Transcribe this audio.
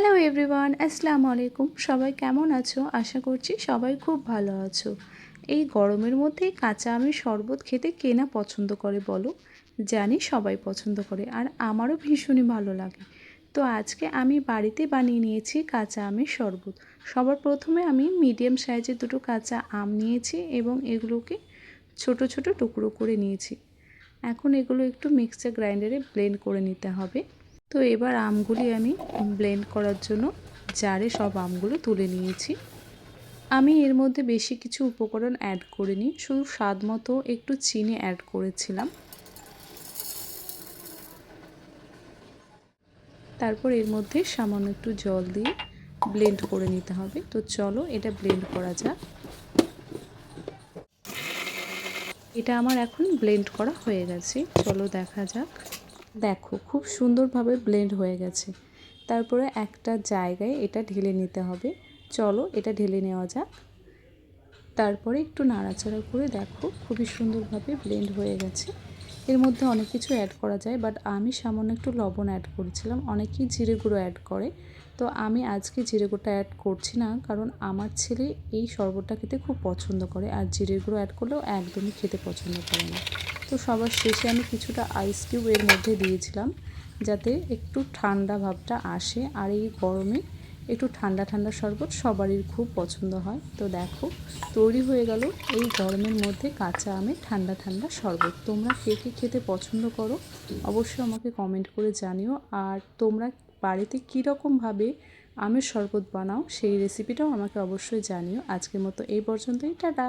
Hello everyone, আসসালামু আলাইকুম। সবাই কেমন আছো? আশা করছি সবাই খুব ভালো আছো। এই গরমের মধ্যে কাঁচা আমের শরবত খেতে কে না পছন্দ করে বলো? জানি সবাই পছন্দ করে, আর আমারও ভীষণই ভালো লাগে। তো আজকে আমি বাড়িতে বানিয়ে নিয়েছি কাঁচা আমের শরবত। সবার প্রথমে আমি মিডিয়াম সাইজের দুটো কাঁচা আম নিয়েছি এবং এগুলোকে ছোট ছোট টুকরো করে নিয়েছি। এখন এগুলো একটু মিক্সচার গ্রাইন্ডারে ব্লেন্ড করে নিতে হবে। তো এবার আমগুলি আমি ব্লেন্ড করার জন্য জারে সব আমগুলো তুলে নিয়েছি। আমি এর মধ্যে বেশি কিছু উপকরণ অ্যাড করিনি, শুধু স্বাদ মতো একটু চিনি অ্যাড করেছিলাম। তারপর এর মধ্যে সামান্য একটু জল দিয়ে ব্লেন্ড করে নিতে হবে। তো চলো এটা ব্লেন্ড করা যাক। এটা আমার এখন ব্লেন্ড করা হয়ে গেছে, চলো দেখা যাক। দেখো খুব সুন্দরভাবে ব্লেন্ড হয়ে গেছে। তারপরে একটা জায়গায় এটা ঢেলে নিতে হবে। চলো এটা ঢেলে নেওয়া যাক। তারপরে একটু নাড়াচাড়া করে দেখো খুবই সুন্দরভাবে ব্লেন্ড হয়ে গেছে। এর মধ্যে অনেক কিছু অ্যাড করা যায়, বাট আমি সামান্য একটু লবণ অ্যাড করেছিলাম। অনেকেই জিরে গুঁড়ো অ্যাড করে, তো আমি আজকে জিরে গুঁড়োটা অ্যাড করছি না, কারণ আমার ছেলে এই শরবতটা খেতে খুব পছন্দ করে, আর জিরে গুঁড়ো অ্যাড করলেও একদমই খেতে পছন্দ করে না। তো সবার শেষে আমি কিছুটা আইস কিউব এর মধ্যে দিয়েছিলাম, যাতে একটু ঠান্ডা ভাবটা আসে। আর এই গরমে একটু ঠান্ডা ঠান্ডা শরবত সবারই খুব পছন্দ হয়। তো দেখো তৈরি হয়ে গেল এই গরমের মধ্যে কাঁচা আমের ঠান্ডা ঠান্ডা শরবত। তোমরা কে কে খেতে পছন্দ করো অবশ্যই আমাকে কমেন্ট করে জানিও। আর তোমরা বাড়িতে কীরকমভাবে আমের শরবত বানাও সেই রেসিপিটাও আমাকে অবশ্যই জানিও। আজকের মতো এই পর্যন্তই, টাটা।